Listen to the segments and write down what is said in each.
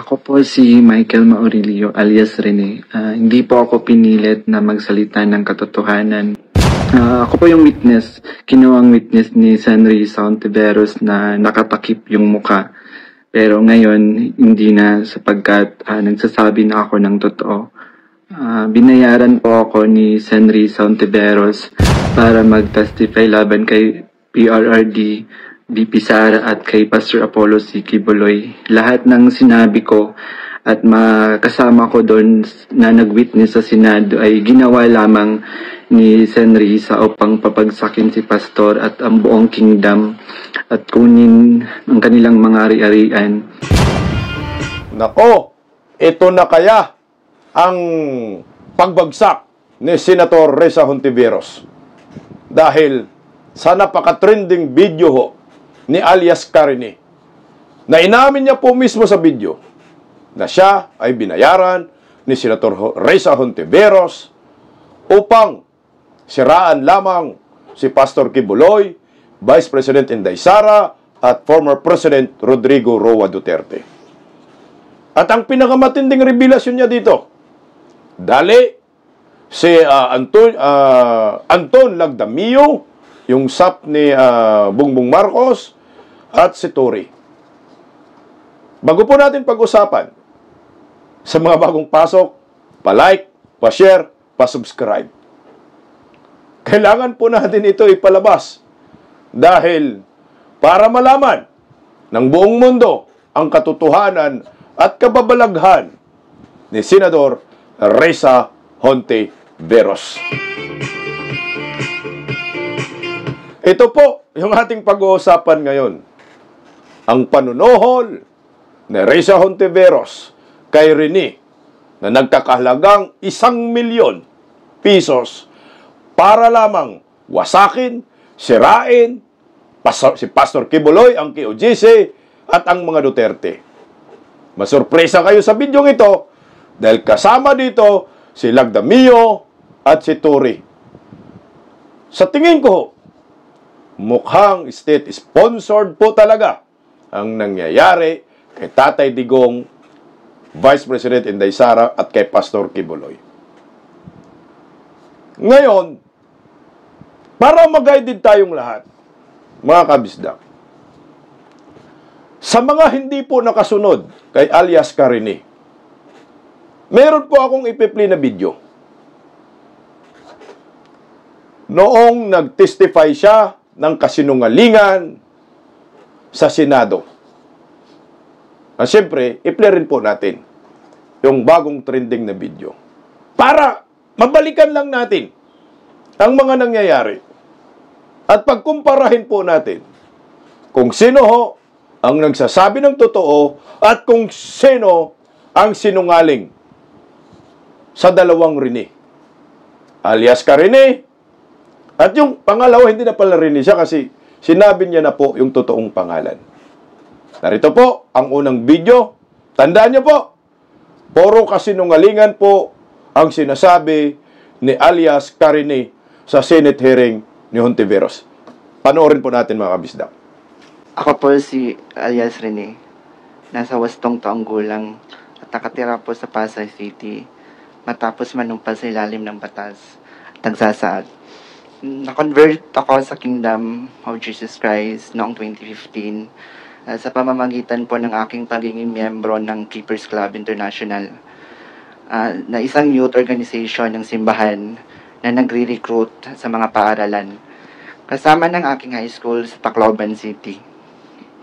Ako po si Michael Maurilio alias Rene. Hindi po ako pinilit na magsalita ng katotohanan. Ako po yung witness, kinuwang witness ni Senrisa Hontiveros na nakatakip yung muka. Pero ngayon, hindi na sapagkat nagsasabi na ako ng totoo. Binayaran po ako ni Senrisa Hontiveros para mag-testify laban kay PRRD, VP Sara at kay Pastor Apollo C. Kibuloy. Lahat ng sinabi ko at makasama ko doon na nag-witness sa Senado ay ginawa lamang ni Senrisa upang papagsakin si Pastor at ang buong kingdom at kunin ang kanilang mga ari-arian. Nako, ito na kaya ang pagbagsak ni Senator Risa Hontiveros. Dahil sa napaka-trending video ho ni alias Karine, na inamin niya po mismo sa video na siya ay binayaran ni Senator Risa Hontiveros upang siraan lamang si Pastor Kibuloy, Vice President Inday Sara at former President Rodrigo Roa Duterte. At ang pinakamatinding revelasyon niya dito, dali si Anton Lagdamio, yung SAP ni Bongbong Marcos, at si Tory. Bago po natin pag-usapan, sa mga bagong pasok, pa-like, pa-share, pa-subscribe. Kailangan po natin ito ipalabas dahil para malaman ng buong mundo ang katotohanan at kababalaghan ni Senador Risa Hontiveros. Ito po yung ating pag-uusapan ngayon. Ang panunuhol ni Risa Hontiveros kay Rene na nagkakahalagang 1,000,000 pesos para lamang wasakin, sirain si Pastor Kibuloy, ang KOJC at ang mga Duterte. Masurpresa kayo sa video ito dahil kasama dito si Lagdamio at si Tory. Sa tingin ko, mukhang state-sponsored po talaga ang nangyayari kay Tatay Digong, Vice President Inday Sara at kay Pastor Kibuloy. Ngayon, para mag-guide tayong lahat, mga kabisdak, sa mga hindi po nakasunod kay alias Karine, meron po akong ipi-play na video. Noong nag-testify siya ng kasinungalingan sa Senado. At siyempre, i-play rin po natin yung bagong trending na video para mabalikan lang natin ang mga nangyayari at pagkumparahin po natin kung sino ho ang nagsasabi ng totoo at kung sino ang sinungaling sa dalawang Rene. Alias Karine, at yung pangalawa, hindi na pala Rene siya kasi sinabi niya na po yung totoong pangalan. Narito po ang unang video. Tandaan niyo po, puro kasinungalingan po ang sinasabi ni alias Karine sa Senate hearing ni Hontiveros. Panoorin po natin mga kabisdak. Ako po si alias Rene. Nasa 8 taong gulang at nakatira po sa Pasay City matapos manumpa sa ilalim ng batas at nagsasaad. Na-convert ako sa Kingdom of Jesus Christ noong 2015 sa pamamagitan po ng aking pagiging miyembro ng Keepers Club International, na isang youth organization ng simbahan na nagre-recruit sa mga paaralan kasama ng aking high school sa Tacloban City.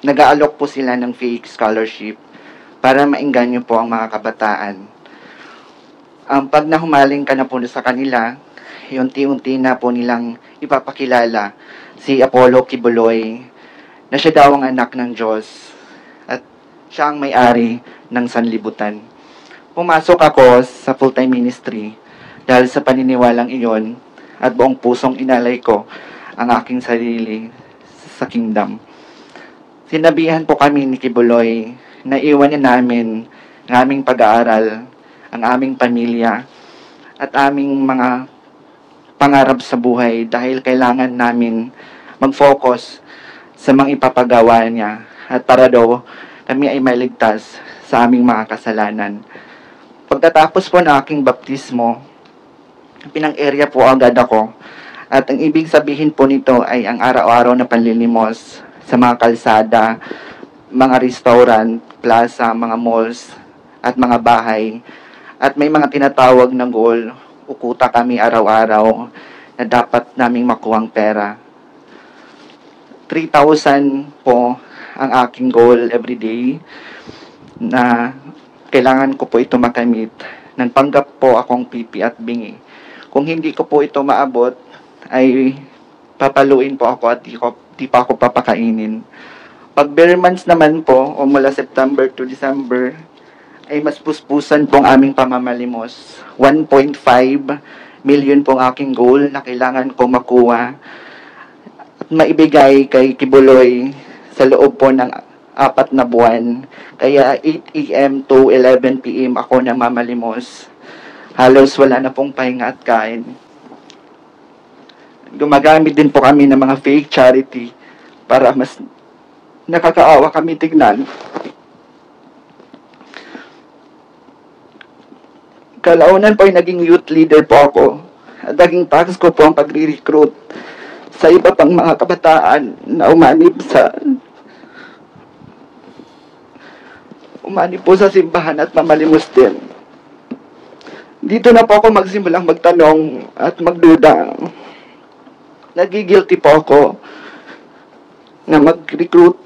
Nag-aalok po sila ng fake scholarship para maengganyo po ang mga kabataan. Pag nahumaling ka na po sa kanila, unti-unti na po nilang ipapakilala si Apollo Kibuloy na siya daw ang anak ng Diyos at siya ang may-ari ng sanlibutan. Pumasok ako sa full-time ministry dahil sa paniniwalang iyon at buong pusong inalay ko ang aking sarili sa kingdom. Sinabihan po kami ni Kibuloy na iwan niya namin ang aming pag-aaral, ang aming pamilya at aming mga pangarap sa buhay dahil kailangan namin mag-focus sa mga ipapagawa niya at para daw kami ay maligtas sa aming mga kasalanan. Pagkatapos po ng aking baptismo, pinang-area po agad ako. At ang ibig sabihin po nito ay ang araw-araw na panlilimos sa mga kalsada, mga restaurant, plaza, mga malls, at mga bahay. At may mga tinatawag na goal, ukuta kami araw-araw na dapat naming makuhang pera. 3,000 po ang aking goal everyday na kailangan ko po ito makamit. Nagpanggap po akong pipi at bingi. Kung hindi ko po ito maabot, ay papaluin po ako at di pa ako papakainin. Pag bare months naman po, o mula September to December, ay mas puspusan pong aming pamamalimos. 1.5 million pong aking goal na kailangan ko makuha at maibigay kay Kibuloy sa loob po ng 4 na buwan. Kaya 8 a.m. to 11 p.m. ako namamalimos. Halos wala na pong pahinga at kain. Gumagamit din po kami ng mga fake charity para mas nakakaawa kami tignan. Kalaunan po ay naging youth leader po ako. At naging task ko po ang pagre-recruit sa iba pang mga kabataan na umanib po sa simbahan at mamalimos din. Dito na po ako magsimulang magtanong at magduda. Nagigilty po ako na mag-recruit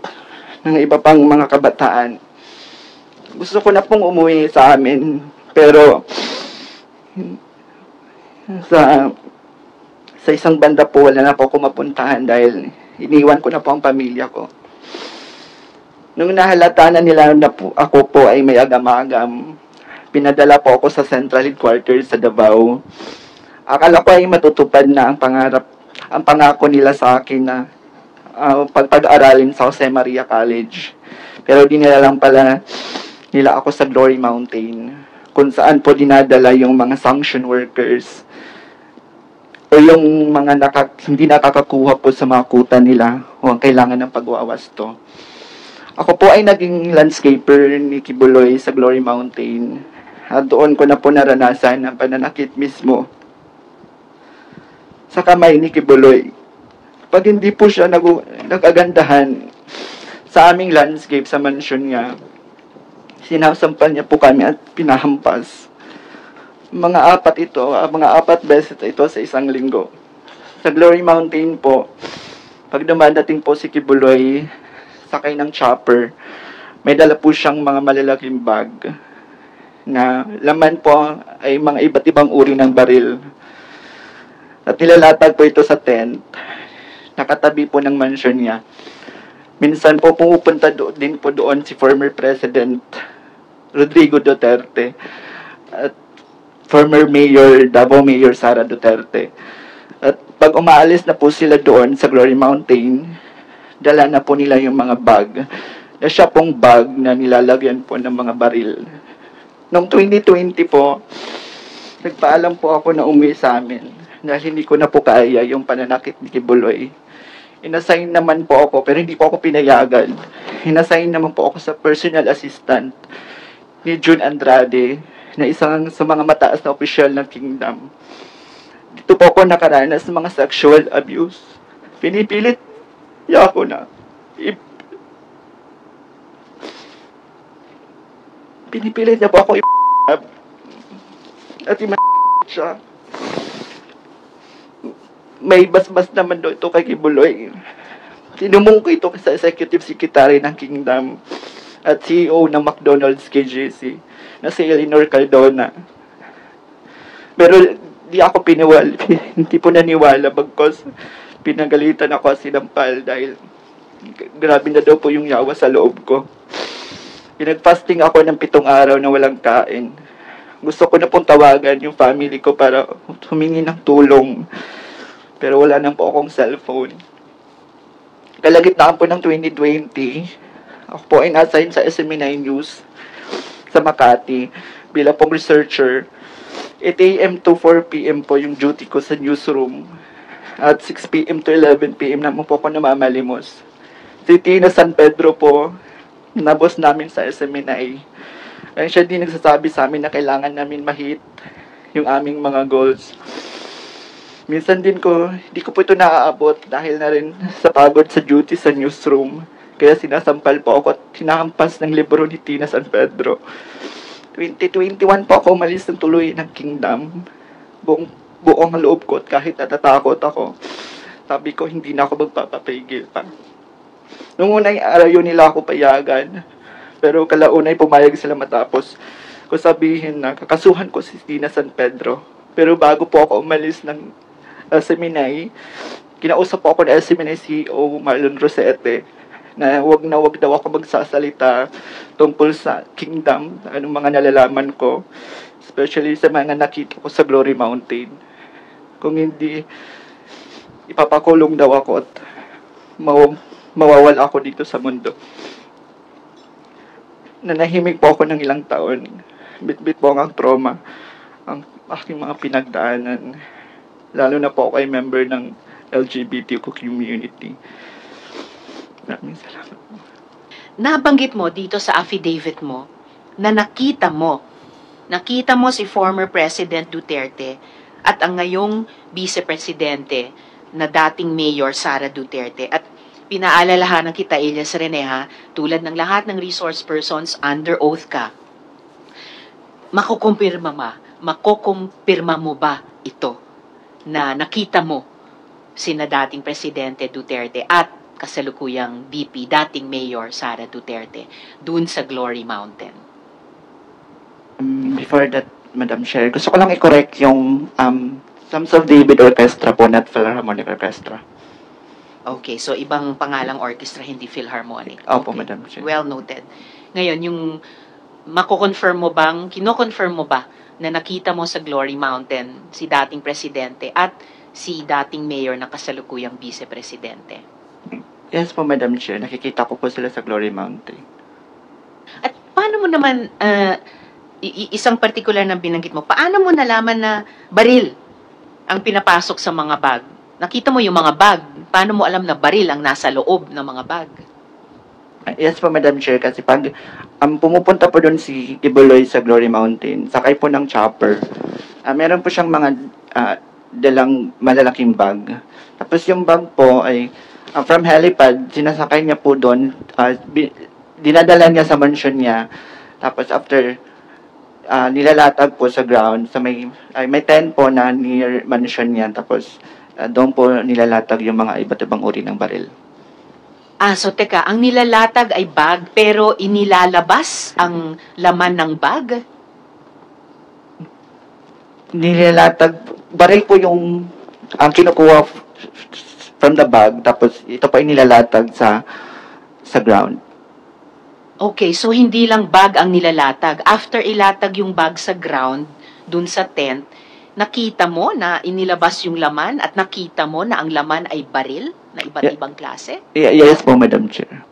ng iba pang mga kabataan. Gusto ko na pong umuwi sa amin, pero sa isang banda po wala na po ako mapuntahan dahil iniwan ko na po ang pamilya ko. Nung nahalata na nila na po, ako po ay may agam-agam, pinadala po ako sa Central Headquarters sa Davao. Akala ko ay matutupad na ang pangako nila sa akin na pag-aralin sa Jose Maria College. Pero dinala lang pala nila ako sa Glory Mountain, kung saan po dinadala yung mga sanction workers o yung mga hindi nakakakuha po sa mga kuta nila o ang kailangan ng pagwawasto. Ako po ay naging landscaper ni Kibuloy sa Glory Mountain at doon ko na po naranasan ang pananakit mismo sa kamay ni Kibuloy. Pag hindi po siya nag-agandahan sa aming landscape sa mansion niya, sinasampal niya po kami at pinahampas. Mga 4 beses ito sa isang linggo. Sa Glory Mountain po, pag dumadating po si Kibuloy, sakay ng chopper, may dala po siyang mga malalaking bag na laman po ay mga iba't ibang uri ng baril. At nilalatag po ito sa tent, nakatabi po ng mansion niya. Minsan po pumupunta din po doon si former President Rodrigo Duterte at former Mayor, Davao Mayor Sara Duterte. At pag umaalis na po sila doon sa Glory Mountain, dala na po nila yung mga bag. Na siya pong bag na nilalagyan po ng mga baril. Noong 2020 po, nagpaalam po ako na umuwi sa amin dahil hindi ko na po kaya yung pananakit ni Kibuloy. Inassign naman po ako pero hindi po ako pinayagan. Inassign naman po ako sa personal assistant ni June Andrade na isang sa mga mataas na opisyal ng kingdom. Dito po ako nakaranas ng mga sexual abuse. Pinipilit niya ako na pinipilit niya po ako at siya. May basbas naman doon ito kay Kibuloy. Tinumong ko ito sa executive secretary ng kingdom at CEO ng McDonald's KJC na si Eleanor Cardona. Pero di ako hindi po naniwala bagkos pinagalitan ako sinampal dahil grabe na daw po yung yawa sa loob ko. Pinag-fasting ako ng 7 araw na walang kain. Gusto ko na pong tawagan yung family ko para humingi ng tulong. Pero wala nang po akong cellphone. Kalagitnaan po ng 2020, ako po ay na-assign sa SME9 News sa Makati bilang pong researcher. 8 a.m. to 4 p.m. po yung duty ko sa newsroom. At 6 p.m. to 11 p.m. naman po ako namamalimos. City na San Pedro po, na boss namin sa SMNI. Kaya siya din nagsasabi sa amin na kailangan namin ma-hit yung aming mga goals. Minsan din hindi ko po ito naaabot dahil na rin sa pagod sa duty sa newsroom. Kaya sinasampal po ako at hinahampas ng libro ni Tina San Pedro. 2021 po ako umalis ng tuloy ng Kingdom. Buong loob ko at kahit natatakot ako, sabi ko hindi na ako magpapapigil pa. Nung unay araw nila ako payagan, pero kalaunay pumayag sila matapos ko sabihin na kakasuhan ko si Tina San Pedro. Pero bago po ako umalis ng SMNI, kinausap po ako ng SMNI CEO Marlon Rosete na wag daw ako magsasalita tungkol sa Kingdom, anong mga nalalaman ko, especially sa mga nakita ko sa Glory Mountain. Kung hindi, ipapakulong daw ako at mawawala ako dito sa mundo. Nanahimik po ako ng ilang taon. Bit-bit po ang trauma, ang aking mga pinagdaanan. Lalo na po ako ay member ng LGBTQ community. Maraming salamat po. Nabanggit mo dito sa affidavit mo na nakita mo si former President Duterte at ang ngayong vice-presidente na dating Mayor Sara Duterte. At pinaalalahanan kita, Elias Rene, tulad ng lahat ng resource persons, under oath ka. Makukumpirma mo ba ito na nakita mo sina dating Presidente Duterte at kasalukuyang VP, dating Mayor Sara Duterte, dun sa Glory Mountain? Before that, Madam Chair, gusto ko lang i-correct yung Sons of David Orchestra po, not Philharmonic Orchestra. Okay, so ibang pangalang orchestra, hindi Philharmonic. Opo, Okay. Madam Chair. Well noted. Ngayon, yung kino-confirm mo ba na nakita mo sa Glory Mountain si dating Presidente at si dating Mayor na kasalukuyang Vice-Presidente? Yes po, Madam Chair. Nakikita ko po sila sa Glory Mountain. At paano mo naman, isang particular na binanggit mo, paano mo nalaman na baril ang pinapasok sa mga bag? Nakita mo yung mga bag, paano mo alam na baril ang nasa loob ng mga bag? Yes po, Madam Chair. Kasi pag pumupunta po doon si Kibuloy sa Glory Mountain, sakay po ng chopper, meron po siyang mga dalang malalaking bag. Tapos yung bag po ay from helipad, sinasakay niya po doon, dinadala niya sa mansion niya. Tapos after nilalatag po sa ground, sa may tent po na near mansion niya. Tapos doon po nilalatag yung mga iba't ibang uri ng baril. So teka, ang nilalatag ay bag, pero inilalabas ang laman ng bag? Nilalatag, baril po yung kinukuha from the bag, tapos ito pa inilalatag sa ground. Okay, so hindi lang bag ang nilalatag. After ilatag yung bag sa ground, dun sa tent, nakita mo na inilabas yung laman at nakita mo na ang laman ay baril na iba't ibang klase? Yes po, Madam Chair.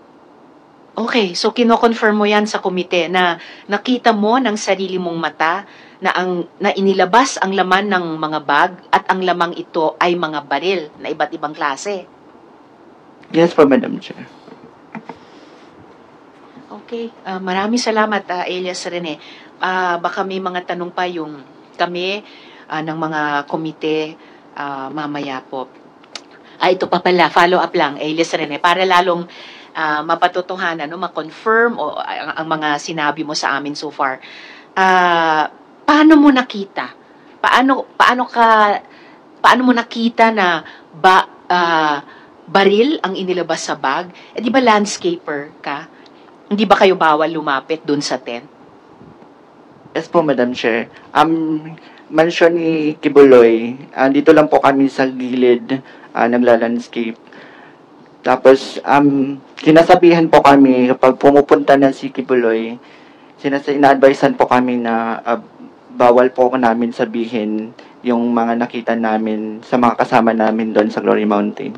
Okay, so kino-confirm mo yan sa komite na nakita mo ng sarili mong mata na inilabas ang laman ng mga bag at ang lamang ito ay mga baril na iba't ibang klase. Yes po, Madam Chair. Okay, maraming salamat, Elias Rene. Baka may mga tanong pa yung kami ng mga komite mamaya po. Ito pa pala, follow up lang, Elias Rene, para lalong mapatotohanan, ma-confirm ang mga sinabi mo sa amin so far. Paano mo nakita? Paano mo nakita na baril ang inilabas sa bag? Di ba landscaper ka? Hindi ba kayo bawal lumapit dun sa tent? Yes po, Madam Chair. Mansion ni Kibuloy, dito lang po kami sa gilid nagla-landscape. Tapos, sinasabihan po kami, kapag pumupunta na si Kibuloy, ina-advisean po kami na bawal po namin sabihin yung mga nakita namin sa mga kasama namin doon sa Glory Mountain.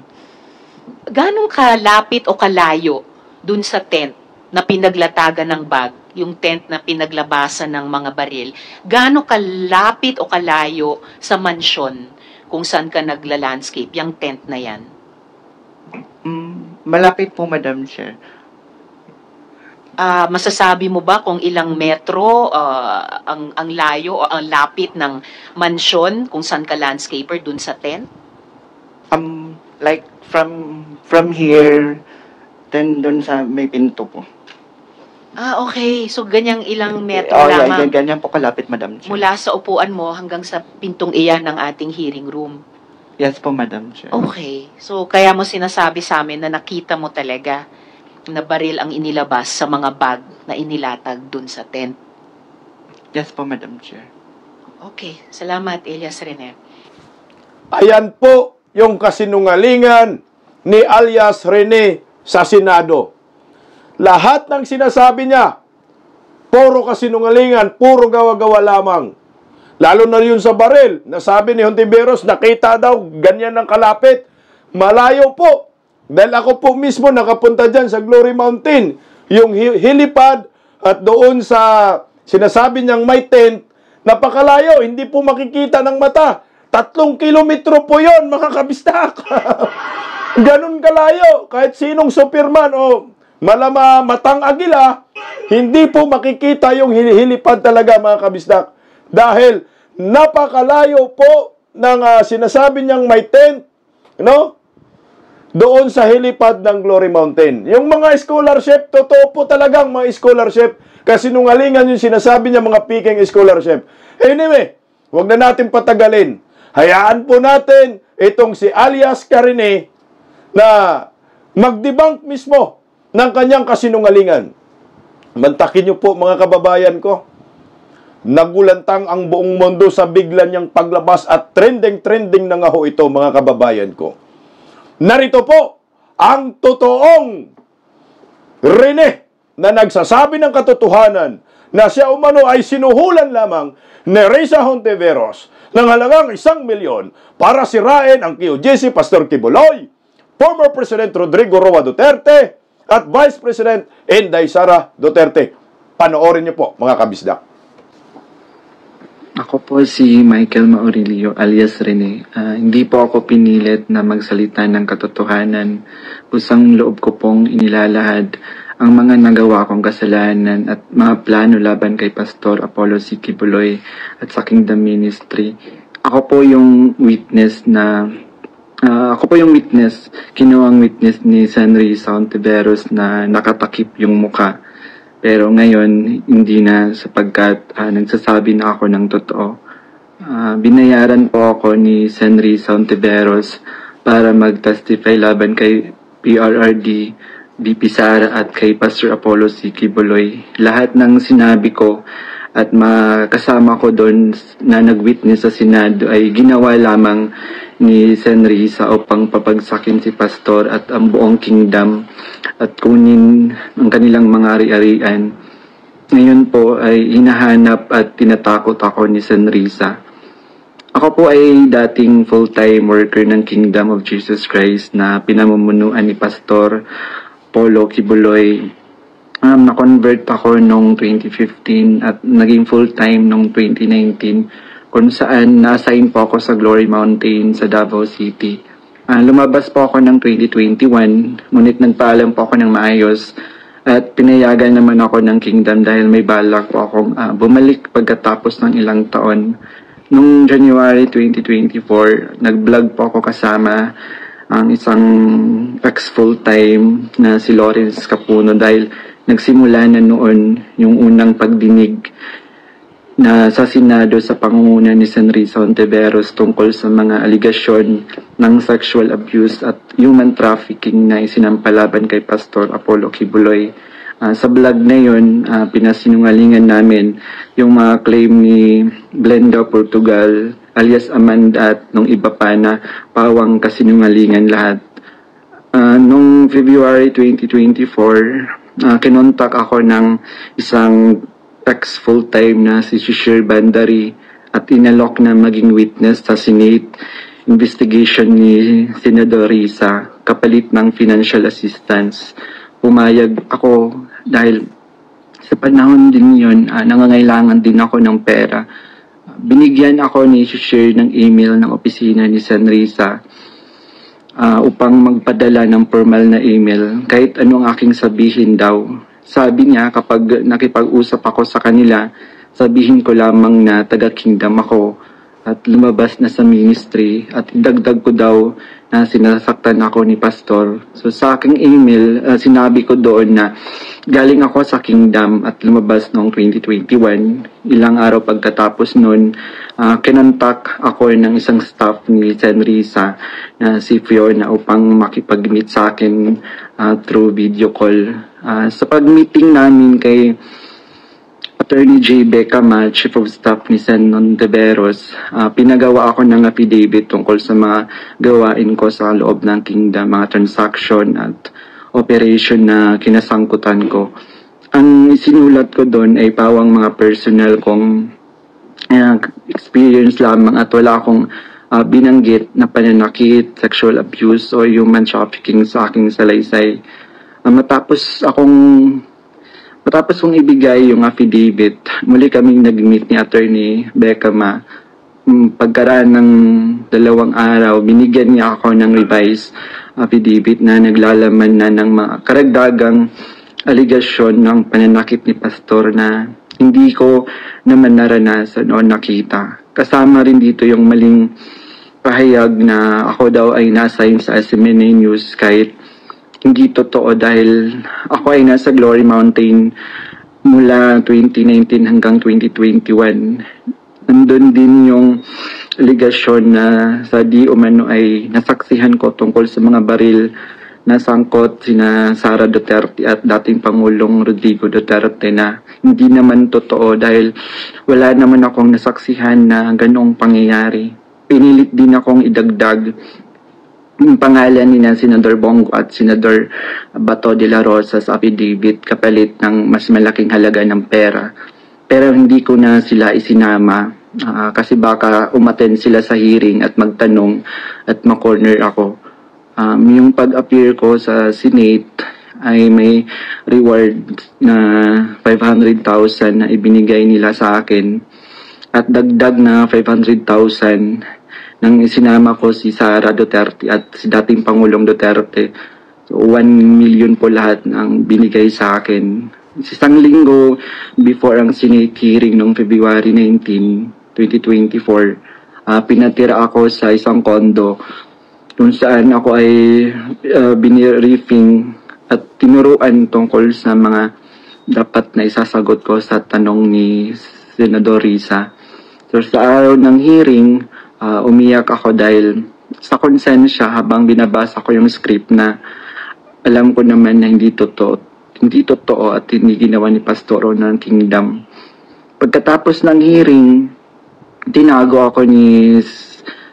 Ganong kalapit o kalayo dun sa tent na pinaglatagan ng bag, yung tent na pinaglabasan ng mga baril, gaano kalapit o kalayo sa mansyon kung saan ka nagla-landscape, yung tent na yan? Malapit po, Madam Chair. Masasabi mo ba kung ilang metro ang layo o ang lapit ng mansyon kung saan ka landscaper dun sa tent? Like from here, then dun sa may pinto po. Okay. So, ganyang ilang metro Yeah, lamang ganyan po kalapit, Madam Chair. mula sa upuan mo hanggang sa pintong iyan ng ating hearing room. Yes po, Madam Chair. Okay. So, kaya mo sinasabi sa amin na nakita mo talaga na baril ang inilabas sa mga bag na inilatag dun sa tent. Yes po, Madam Chair. Okay. Salamat, Elias Rene. Ayan po yung kasinungalingan ni alias Rene sa Senado. Lahat ng sinasabi niya, puro kasinungalingan, puro gawa-gawa lamang. Lalo na yun sa baril. Nasabi ni Hontiveros, nakita daw, ganyan ang kalapit. Malayo po. Dahil ako po mismo nakapunta dyan sa Glory Mountain. Yung helipad at doon sa sinasabi niyang may tent, napakalayo, hindi po makikita ng mata. 3 kilometro po yon, mga kabistak. Ganun kalayo. Kahit sinong Superman o matang agila, hindi po makikita yung helipad talaga, mga kabistak. Dahil napakalayo po ng sinasabi niyang may tent, no? Doon sa helipad ng Glory Mountain. Yung mga scholarship, totoo po talagang mga scholarship, kasi nungalingan yung sinasabi niya mga peking scholarship. Anyway, wag na natin patagalin. Hayaan po natin itong si alias Rene na mag-debunk mismo ng kanyang kasinungalingan. Mantakin niyo po, mga kababayan ko. Nagulantang ang buong mundo sa bigla niyang paglabas at trending na nga ho ito, mga kababayan ko. Narito po ang totoong Rene na nagsasabi ng katotohanan na siya umano ay sinuhulan lamang ni Risa Hontiveros ng halagang 1 milyon para sirain ang QGC Pastor Kibuloy, former President Rodrigo Roa Duterte at Vice President Inday Sara Duterte. Panoorin niyo po, mga kabisdak. Ako po si Michael Maurilio alias Rene. Hindi po ako pinilit na magsalita ng katotohanan. Pusang loob ko pong inilalahad ang mga nagawa kong kasalanan at mga plano laban kay Pastor Apollo C. Kibuloy at sa Kingdom Ministry. Ako po yung witness, kinuwang witness ni Senry Hontiveros na nakatakip yung muka. Pero ngayon, hindi na sapagkat nagsasabi na ako ng totoo. Binayaran po ako ni Senry Hontiveros para mag-testify laban kay PRRD, VP Sara at kay Pastor Apollo C. Kibuloy. Lahat ng sinabi ko at makasama ko doon na nag-witness sa Senado ay ginawa lamang ni Senry upang papagsakin si Pastor at ang buong kingdom at kunin ang kanilang mga ari-arian. Ngayon po ay hinahanap at tinatakot ako ni Senry. Ako po ay dating full-time worker ng Kingdom of Jesus Christ na pinamumunuan ni Pastor Apollo Kibuloy. Na-convert ako noong 2015 at naging full-time noong 2019 kung saan na-assign po ako sa Glory Mountain sa Davao City. Lumabas po ako ng 2021, ngunit nagpaalam po ako ng maayos at pinayagan naman ako ng Kingdom dahil may balak po akong bumalik pagkatapos ng ilang taon. Noong January 2024, nag-vlog po ako kasama ang isang ex-full-time na si Lawrence Capuno dahil nagsimula na noon yung unang pagdinig na sa Senado sa pangunguna ni Senry Hontiveros tungkol sa mga aligasyon ng sexual abuse at human trafficking na isinampalaban kay Pastor Apollo Kibuloy. Sa vlog na yun, pinasinungalingan namin yung mga claim ni Glenda Portugal alias Amanda at nung iba pa na pawang kasinungalingan lahat. Noong February 2024, kinontak ako ng isang ex-full-time na si Shishir Bandari at inalok na maging witness sa Senate investigation ni Senador Risa kapalit ng financial assistance. Pumayag ako dahil sa panahon din yun, nangangailangan din ako ng pera. Binigyan ako ni Shishir ng email ng opisina ni Sen Risa upang magpadala ng formal na email kahit anong aking sabihin daw sabi niya kapag nakipag-usap ako sa kanila, sabihin ko lamang na taga-kingdom ako at lumabas na sa ministry at idagdag ko daw na sinasaktan ako ni pastor. So sa aking email, sinabi ko doon na galing ako sa kingdom at lumabas noong 2021. Ilang araw pagkatapos noon, kinontak ako ng isang staff ni Senrisa na si Fiona upang makipag-meet sa akin through video call. Sa pag-meeting namin kay Attorney J. Becama, Chief of Staff ni Sen. Ontiveros, pinagawa ako ng affidavit tungkol sa mga gawain ko sa loob ng kingdom, mga transaction at operation na kinasangkutan ko. Ang isinulat ko doon ay pawang mga personal kong experience lamang at wala akong binanggit na pananakit, sexual abuse o human trafficking sa aking salaysay. Matapos kong ibigay yung affidavit, muli kaming nag-meet ni Attorney Becama. Pagkaraan ng 2 araw, binigyan niya ako ng revised affidavit na naglalaman na ng mga karagdagang aligasyon ng pananakit ni Pastor na hindi ko naman naranasan o nakita. Kasama rin dito yung maling pahayag na ako daw ay na-assign sa SMNA News kahit hindi totoo dahil ako ay nasa Glory Mountain mula 2019 hanggang 2021. Nandun din yung aligasyon na sa di umano ay nasaksihan ko tungkol sa mga baril na sangkot sina Sara Duterte at dating Pangulong Rodrigo Duterte na hindi naman totoo dahil wala naman akong nasaksihan na ganong pangyayari. Pinilit din akong idagdag yung pangalan ni Senador Bongo at Senador Bato de la Rosa sa affidavit kapalit ng mas malaking halaga ng pera. Pero hindi ko na sila isinama kasi baka umattend sila sa hearing at magtanong at makorner ako. Yung pag-appear ko sa Senate ay may reward na 500,000 na ibinigay nila sa akin at dagdag na 500,000 nang isinama ko si Sara Duterte at si dating Pangulong Duterte. So, 1 million po lahat ang binigay sa akin. Isang linggo before ang Senate hearing noong February 19, 2024, pinatira ako sa isang kondo kung saan ako ay biniriefing at tinuruan tungkol sa mga dapat na isasagot ko sa tanong ni Senador Risa. So, sa araw ng hearing, umiyak ako dahil sa konsensya habang binabasa ko yung script na alam ko naman na hindi totoo at hindi ginawa ni Pastoro ng Kingdom. Pagkatapos ng hearing, tinago ako ni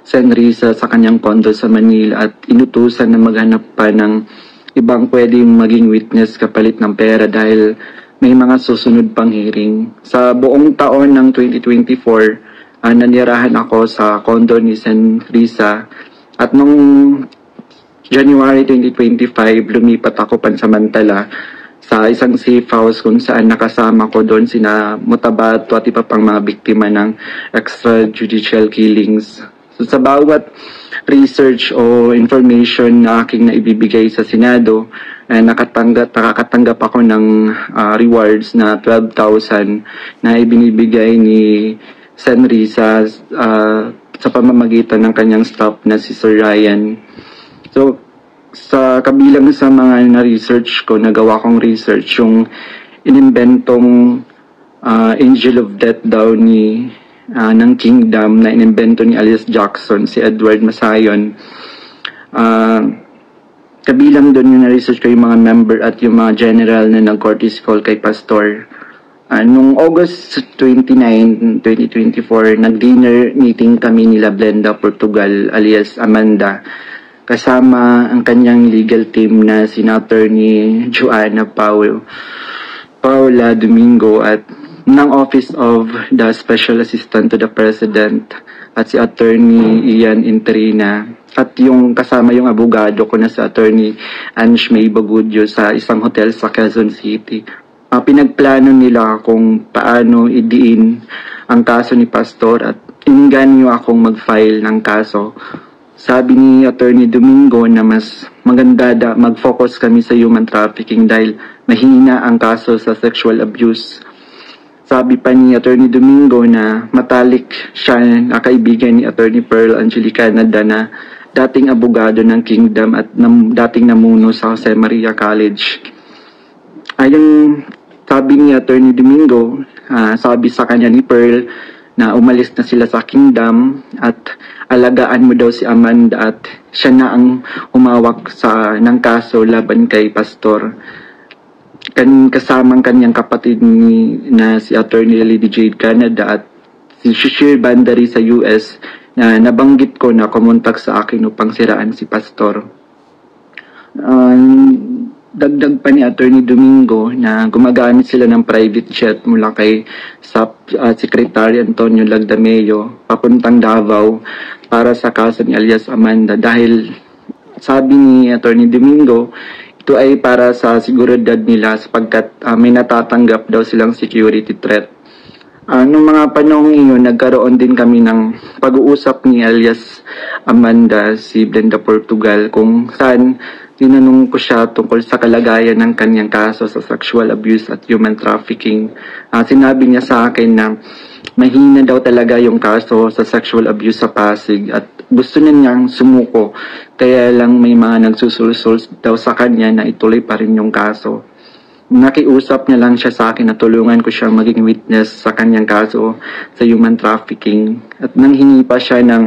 Sen. Risa sa kanyang kondo sa Manila at inutusan na maghanap pa ng ibang pwedeng maging witness kapalit ng pera dahil may mga susunod pang hearing. Sa buong taon ng 2024, nanirahan ako sa condo ni Sen. Risa at nung January 2025 lumipat ako pansamantala sa isang safe house kung saan nakasama ko doon sina Mutabato at iba pang mga biktima ng extrajudicial killings. So, sa bawat research o information na aking naibibigay sa Senado, nakakatanggap ako ng rewards na 12,000 na ibinibigay ni Sen. Risa sa pamamagitan ng kanyang staff na si Sir Ryan. So, sa kabilang sa mga na-research ko, nagawa kong research, yung inimbentong Angel of Death daw ng Kingdom na inimbento ni alias Jackson, si Edward Masayon. Kabilang doon yung na-research ko yung mga member at yung mga general na nag-courtesy call kay Pastor. Noong August 29, 2024, nag-dinner meeting kami nila Blenda Portugal alias Amanda kasama ang kanyang legal team na Senator ni Joanna Paula Domingo at ng Office of the Special Assistant to the President at si Attorney Ian Interina at yung kasama yung abogado ko na si Attorney Ange May Bagudyo sa isang hotel sa Quezon City. Pinagplano nila kung paano idiin ang kaso ni Pastor at inganyo akong mag-file ng kaso. Sabi ni Attorney Domingo na mas maganda mag-focus kami sa human trafficking dahil mahina ang kaso sa sexual abuse. Sabi pa ni Attorney Domingo na matalik siya na kaibigan ni Attorney Pearl Angelica Canada na dating abogado ng Kingdom at dating namuno sa Jose Maria College. Ayon sabi ni Attorney Domingo, sabi sa kanya ni Pearl na umalis na sila sa Kingdom at alagaan mo daw si Amanda at siya na ang umawak ng kaso laban kay Pastor. Kasamang kanyang kapatid na si Attorney Lady Jade Canada at si Shishir Bandari sa US na nabanggit ko na kumontak sa akin upang siraan si Pastor. Dagdag pa ni Attorney Domingo na gumagamit sila ng private jet mula kay Secretary Antonio Lagdameo papuntang Davao para sa kaso ni alias Amanda dahil sabi ni Attorney Domingo ito ay para sa seguridad nila sapagkat may natatanggap daw silang security threat. Noong mga panahong iyon, nagkaroon din kami ng pag-uusap ni alias Amanda, si Brenda Portugal, kung saan tinanong ko siya tungkol sa kalagayan ng kanyang kaso sa sexual abuse at human trafficking. Sinabi niya sa akin na mahina daw talaga yung kaso sa sexual abuse sa Pasig at gusto niyang sumuko, kaya lang may mga nagsusulsul daw sa kanya na ituloy pa rin yung kaso. Nakiusap niya lang siya sa akin na tulungan ko siyang maging witness sa kanyang kaso sa human trafficking at nanghingi pa siya ng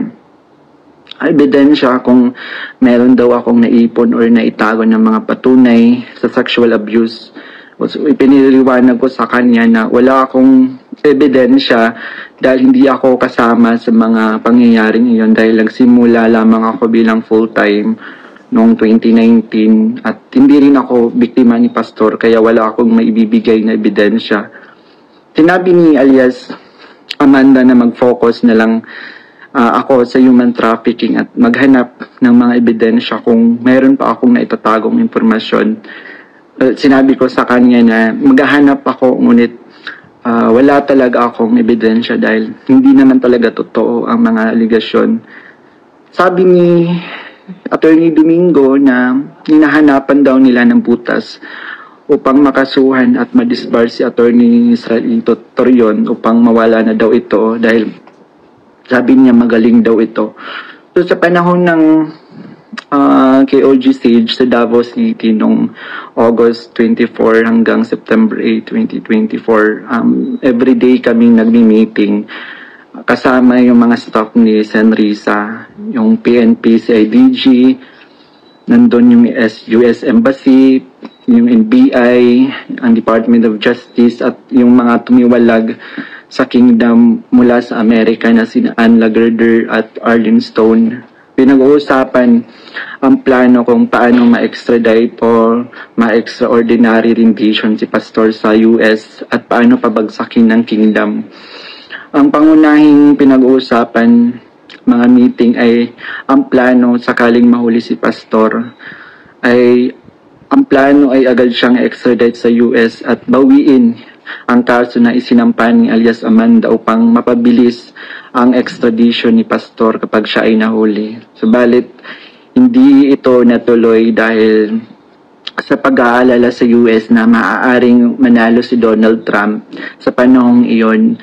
ebidensya kung meron daw akong naipon or naitago ng mga patunay sa sexual abuse. So, ipiniliwanag ko sa kanya na wala akong ebidensya dahil hindi ako kasama sa mga pangyayaring iyon dahil nagsimula lamang ako bilang full-time noong 2019 at hindi rin ako biktima ni Pastor kaya wala akong maibibigay na ebidensya. Sinabi ni alias Amanda na mag-focus na lang ako sa human trafficking at maghanap ng mga ebidensya kung mayroon pa akong naitatagong impormasyon. Sinabi ko sa kanya na maghahanap ako ngunit wala talaga akong ebidensya dahil hindi naman talaga totoo ang mga aligasyon. Sabi ni Attorney Domingo na hinahanapan daw nila ng butas upang makasuhan at madisbar si Attorney Israelito Torion upang mawala na daw ito dahil sabi niya magaling daw ito. So sa panahon ng KOG stage sa Davao City noong August 24 hanggang September 8, 2024, everyday kaming nagmi-meeting kasama yung mga staff ni Senrisa, yung PNP, CIDG, nandun yung US Embassy, yung NBI, ang Department of Justice at yung mga tumiwalag sa Kingdom mula sa Amerika na sina Ann Lagerder at Arlene Stone. Pinag-uusapan ang plano kung paano ma-extradite o ma-extraordinary rendition si Pastor sa US at paano pabagsakin ng Kingdom. Ang pangunahing pinag-uusapan mga meeting ay ang plano sakaling mahuli si Pastor ay ang plano ay agad siyang extradite sa US at bawiin ang kaso na isinampan ni alias Amanda upang mapabilis ang extradition ni Pastor kapag siya ay nahuli. Subalit, hindi ito natuloy dahil sa pag-aalala sa US na maaaring manalo si Donald Trump sa panahong iyon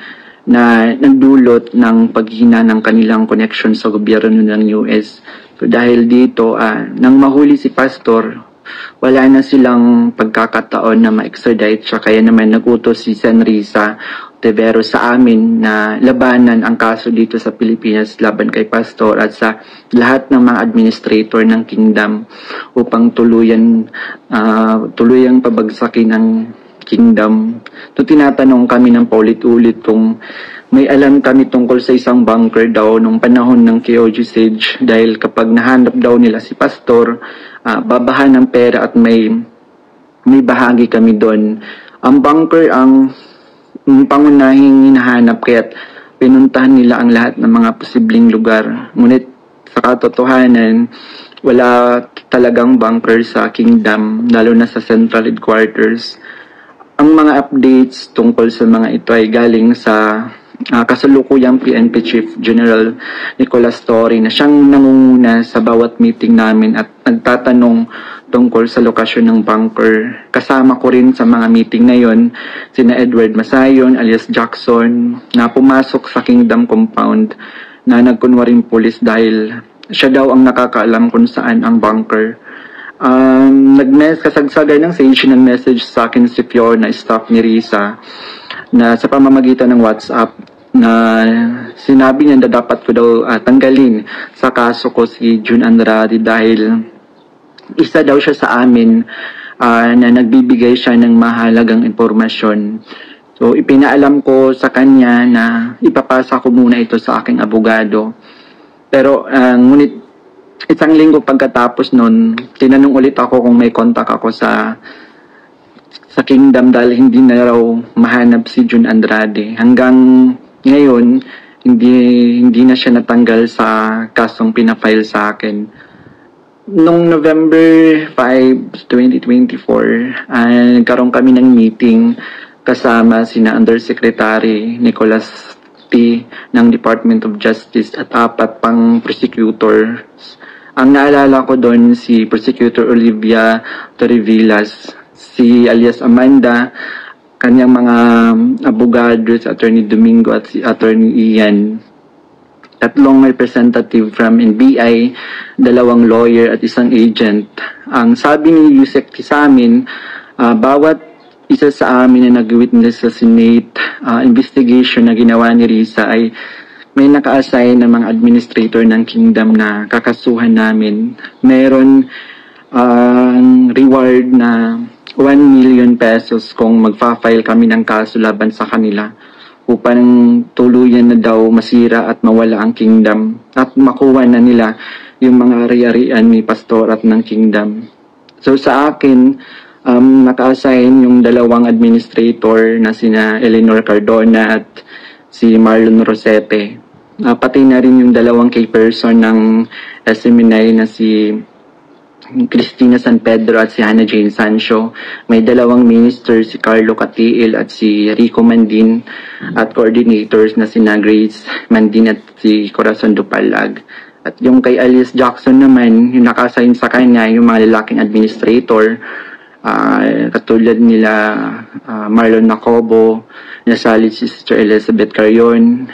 na nagdulot ng paghina ng kanilang connection sa gobyerno ng US. So dahil dito, nang mahuli si Pastor, wala na silang pagkakataon na ma-extradite siya. Kaya naman nagutos si Senrisa Tevero sa amin na labanan ang kaso dito sa Pilipinas laban kay Pastor at sa lahat ng mga administrator ng Kingdom upang tuluyang pabagsakin ng Kingdom. So tinatanong kami ng paulit-ulit kung may alam kami tungkol sa isang bunker daw nung panahon ng KOG Siege dahil kapag nahanap daw nila si Pastor, babahan ng pera at may bahagi kami doon. Ang bunker ang pangunahing hinahanap kaya't pinuntahan nila ang lahat ng mga posibleng lugar. Ngunit sa katotohanan, wala talagang bunker sa Kingdom, lalo na sa Central Headquarters. Ang mga updates tungkol sa mga ito ay galing sa kasalukuyang PNP Chief General Nicolas Torre, na siyang nangunguna sa bawat meeting namin at nagtatanong tungkol sa lokasyon ng bunker. Kasama ko rin sa mga meeting na yon sina Edward Masayon alias Jackson, na pumasok sa Kingdom compound na nagkunwaring pulis dahil siya daw ang nakakaalam kung saan ang bunker. Kasagsagan ng sage ng message sa akin si Fiona, staff ni Risa, na sa pamamagitan ng WhatsApp, na sinabi niya na dapat ko daw tanggalin sa kaso ko si June Andrade dahil isa daw siya sa amin na nagbibigay siya ng mahalagang impormasyon. So ipinaalam ko sa kanya na ipapasa ko muna ito sa aking abogado. Pero ngunit isang linggo pagkatapos nun, tinanong ulit ako kung may contact ako sa Kingdom dahil hindi na raw mahanap si June Andrade. Hanggang ngayon, hindi na siya natanggal sa kasong pinafile sa akin. Noong November 5, 2024, nagkaroon kami ng meeting kasama sina Undersecretary Nicolas T. ng Department of Justice at 4 pang prosecutors. Ang naalala ko doon si Prosecutor Olivia Torrevillas, si alias Amanda, kanyang mga abogado, si Attorney Domingo at si Attorney Ian, 3 representative from NBI, 2 lawyer at 1 agent. Ang sabi ni Yusek sa amin, bawat isa sa amin na nag-witness sa Senate investigation na ginawa ni Risa ay may naka-assign ng mga administrator ng Kingdom na kakasuhan namin. Meron reward na 1 million pesos kung magfa-file kami ng kaso laban sa kanila upang tuluyan na daw masira at mawala ang Kingdom at makuha na nila yung mga ari-arian ni Pastor at ng Kingdom. So sa akin, naka-assign yung 2 administrator na sina Eleanor Cardona at si Marlon Rosete. Pati na rin yung 2 key person ng SMNI na si Cristina San Pedro at si Hannah Jane Sancho. May 2 ministers, si Carlo Catiil at si Rico Mandin, at coordinators na si Grace Mandin at si Corazon Dupalag. At yung kay Alias Jackson naman, yung naka-assign sa kanya, yung mga lalaking administrator, katulad nila Marlon Nacobo, nasali si Sister Elizabeth Carion.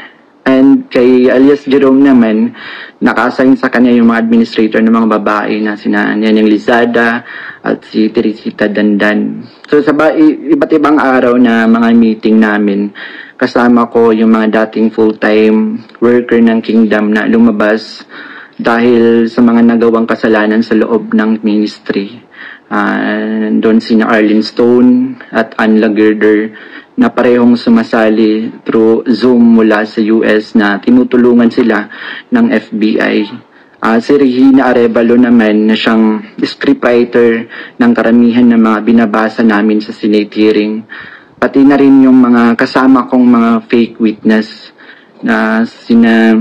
And kay Alias Jerome naman, naka-assign sa kanya yung mga administrator ng mga babae na sina Neneng Lizada at si Teresita Dandan. So sa iba't ibang araw na mga meeting namin, kasama ko yung mga dating full-time worker ng Kingdom na lumabas dahil sa mga nagawang kasalanan sa loob ng ministry. Doon sina Arlene Stone at Ann Lagerder na parehong sumasali through Zoom mula sa US na tinutulungan sila ng FBI. Si Regina Arevalo naman na siyang scriptwriter ng karamihan ng mga binabasa namin sa Senate hearing. Pati na rin yung mga kasama kong mga fake witness na sina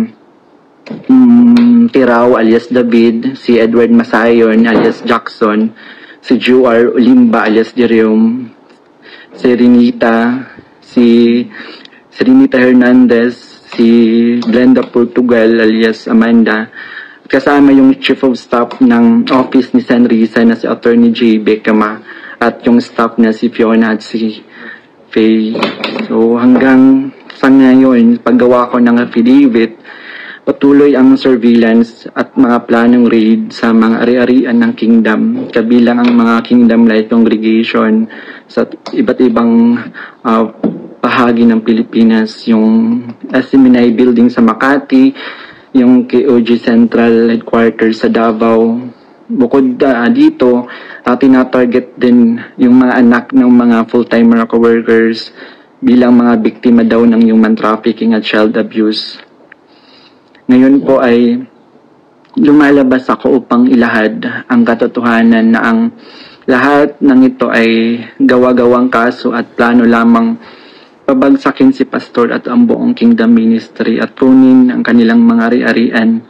Tirao alias David, si Edward Masayon alias Jackson, si Juar Olimba alias Jerome, si Renita Hernandez, si Glenda Portugal alias Amanda, kasama yung Chief of Staff ng Office ni San Risa na si Attorney J. Becama, at yung staff na si Fiona at si Faye. So hanggang sa ngayon, paggawa ko ng affidavit, patuloy ang surveillance at mga planong raid sa mga ari-arian ng Kingdom, kabilang ang mga Kingdom Light Congregation sa iba't ibang bahagi ng Pilipinas, yung SMNI building sa Makati, yung KOG Central Headquarters sa Davao. Bukod dito, tinatarget din yung mga anak ng mga full-time workers bilang mga biktima daw ng human trafficking at child abuse. Ngayon po ay lumalabas ako upang ilahad ang katotohanan na ang lahat ng ito ay gawa-gawang kaso at plano lamang pabagsakin si Pastor at ang buong Kingdom Ministry at kunin ang kanilang mga ari-arian.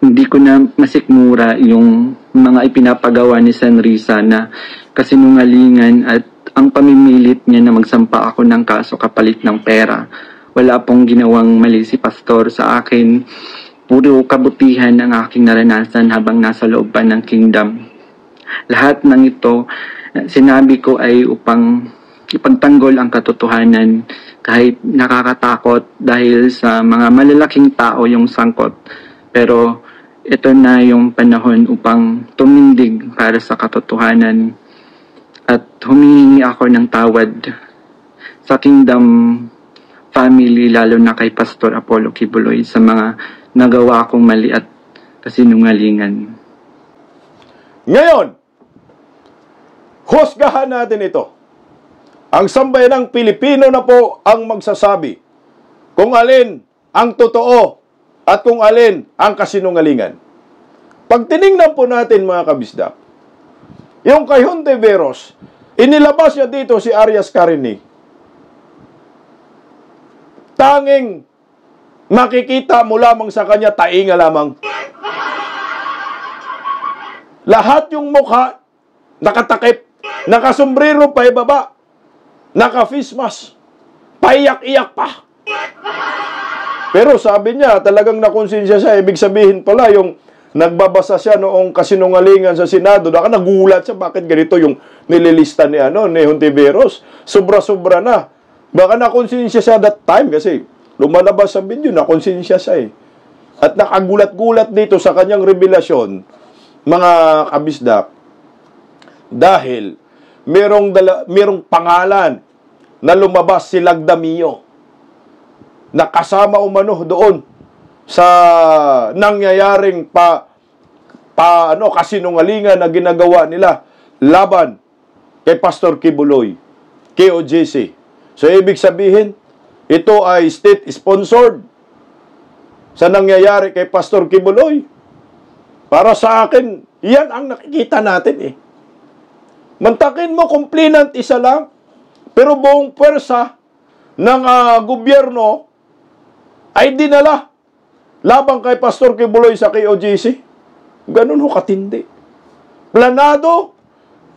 Hindi ko na masikmura yung mga ipinapagawa ni San Risa na kasinungalingan at ang pamimilit niya na magsampa ako ng kaso kapalit ng pera. wala pong ginawang mali si pastor sa akin. Puro kabutihan ang aking naranasan habang nasa loob pa ng kingdom. Lahat ng ito, sinabi ko ay upang ipagtanggol ang katotohanan kahit nakakatakot dahil sa mga malalaking tao yung sangkot. Pero ito na yung panahon upang tumindig para sa katotohanan at humingi ako ng tawad sa kingdom family, lalo na kay Pastor Apollo Kibuloy sa mga nagawa kong mali at kasinungalingan. Ngayon, husgahan natin ito. Ang sambayanang Pilipino na po ang magsasabi kung alin ang totoo at kung alin ang kasinungalingan. Pag tiningnan po natin mga kabisdak, yung kay Hontiveros, inilabas niya dito si Arias Carini. Tanging makikita mo lamang sa kanya, tainga lamang. Lahat yung mukha, nakatakip, nakasombrero pa ibaba, naka-face mask, paiyak-iyak pa. Pero sabi niya, talagang nakonsensya siya. Ibig sabihin pala, yung nagbabasa siya noong kasinungalingan sa Senado, nagulat siya, bakit ganito yung nililista ni Hontiveros. Sobra-sobra na. Baka nakonsensya siya that time kasi lumalabas sa video, nakonsensya siya eh. At nakagulat-gulat dito sa kanyang revelasyon, mga kabisdak, dahil merong pangalan na lumabas si Lagdamio na kasama umano doon sa nangyayaring kasinungalingan na ginagawa nila laban kay Pastor Kibuloy, KOJC. So, ibig sabihin, ito ay state-sponsored sa nangyayari kay Pastor Kibuloy. Para sa akin, yan ang nakikita natin eh. Mantakin mo, complainant isa lang, pero buong pwersa ng gobyerno ay dinala labang kay Pastor Kibuloy sa KOJC. Ganun ho katindi. Planado,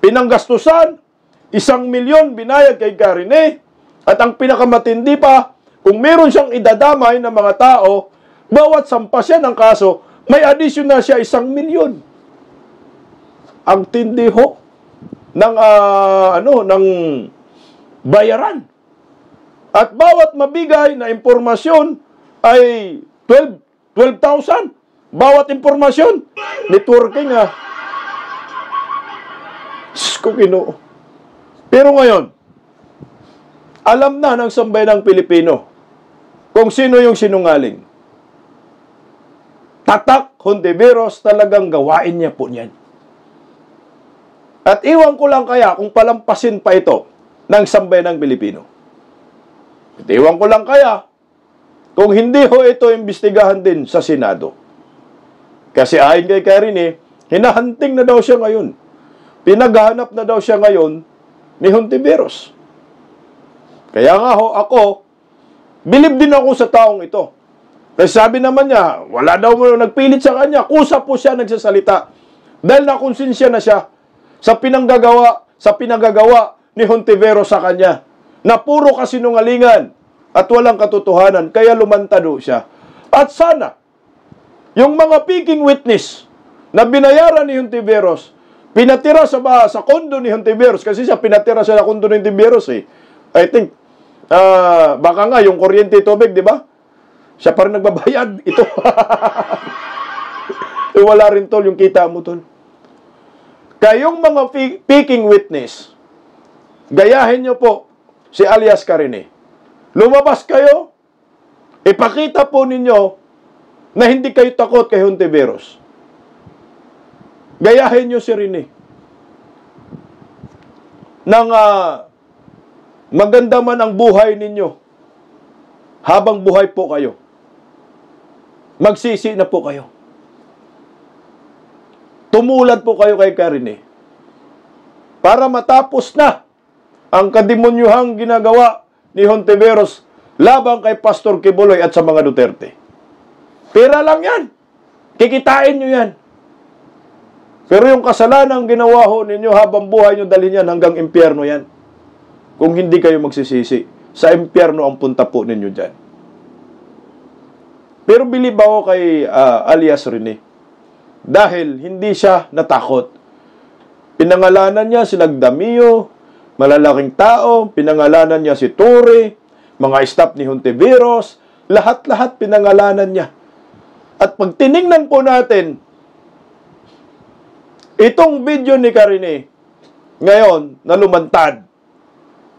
pinanggastusan, 1 milyon binayad kay Carini, at ang pinakamatindi pa, kung meron siyang idadamay ng mga tao, bawat sampa siya ng kaso, may additional siya 1 milyon. Ang tindi ho ng bayaran. At bawat mabigay na impormasyon ay 12,000. Bawat impormasyon. Networking Diyos ko, Ginoo. Pero ngayon, alam na ng sambayanang Pilipino kung sino yung sinungaling. Tatak Hontiveros, talagang gawain niya po niyan. At iwan ko lang kaya kung palampasin pa ito ng sambayanang Pilipino. At iwan ko lang kaya kung hindi ho ito imbestigahan din sa Senado. Kasi ayon kay Carini, hinahanting na daw siya ngayon. Pinaghahanap na daw siya ngayon ni Hontiveros. Kaya nga ho, ako, bilib din ako sa taong ito. Kasi sabi naman niya, wala daw mo nagpilit sa kanya. Kusa po siya nagsasalita. Dahil nakonsensya na siya sa pinanggagawa ni Hontiveros sa kanya. Na puro kasinungalingan at walang katotohanan. Kaya lumantado siya. At sana, yung mga peking witness na binayaran ni Hontiveros, pinatira sa kondo ni Hontiveros, kasi siya pinatira sa kondo ni Hontiveros eh. I think, baka nga yung kuryente tubig, di ba? Siya pa rin nagbabayad. Ito. Wala rin tol, yung kita mo tol. Kayong mga peking witness, gayahin nyo po si Alias Carini. Lumabas kayo, ipakita po ninyo na hindi kayo takot kay Hontiveros. Gayahin nyo si Rene. Nang maganda man ang buhay ninyo, habang buhay po kayo, magsisi na po kayo. Tumulad po kayo kay Carini para matapos na ang kademonyuhang ginagawa ni Hontiveros labang kay Pastor Kibuloy at sa mga Duterte. Pera lang yan. Kikitain nyo yan. Pero yung kasalanan ginawa ho ninyo habang buhay nyo, dalhin yan hanggang impyerno yan. Kung hindi kayo magsisisi, sa impyerno ang punta po ninyo dyan. Pero bilib ako kay alias Rene. Dahil hindi siya natakot. Pinangalanan niya si Lagdamio, malalaking tao, pinangalanan niya si Torre, mga staff ni Hontiveros, lahat-lahat pinangalanan niya. At pag tiningnan po natin, itong video ni Karine, ngayon, na lumantad,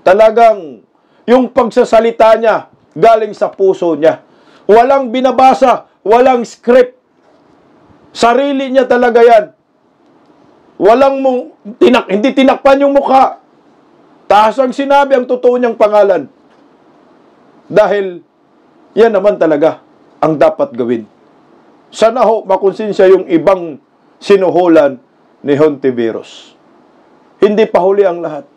talagang yung pagsasalita niya, galing sa puso niya. Walang binabasa, walang script. Sarili niya talaga yan. Walang hindi tinakpan yung mukha. Taas ang sinabi ang totoo niyang pangalan. Dahil, yan naman talaga ang dapat gawin. Sana ho, makonsensya yung ibang sinuhulan ni Hontiveros. Hindi pa huli ang lahat.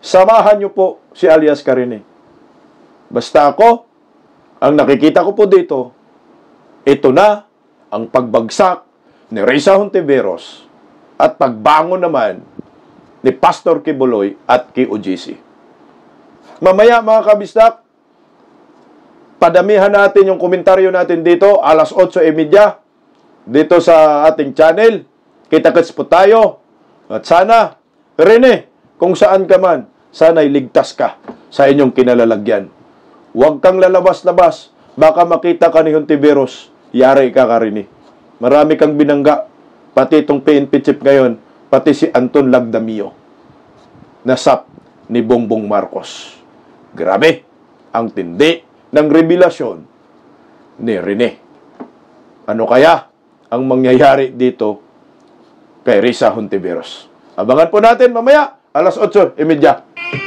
Samahan niyo po si alias Karine. Basta ako, ang nakikita ko po dito, ito na ang pagbagsak ni Risa Hontiveros at pagbangon naman ni Pastor Kibuloy at kay OGC. Mamaya mga kabistak, padamihan natin yung komentaryo natin dito, alas 8:30, dito sa ating channel. Kita-kits po tayo. At sana, Rene, kung saan ka man, sana'y ligtas ka sa inyong kinalalagyan. Huwag kang lalabas-labas. Baka makita ka ni Hontiveros, yari ka Rene. Marami kang binangga. Pati itong PNP chief ngayon, pati si Anton Lagdamio. Nasap ni Bongbong Marcos. Grabe ang tindi ng revelasyon ni Rene. Ano kaya ang mangyayari dito kay Risa Hontiveros? Abangan po natin mamaya, alas 8:30.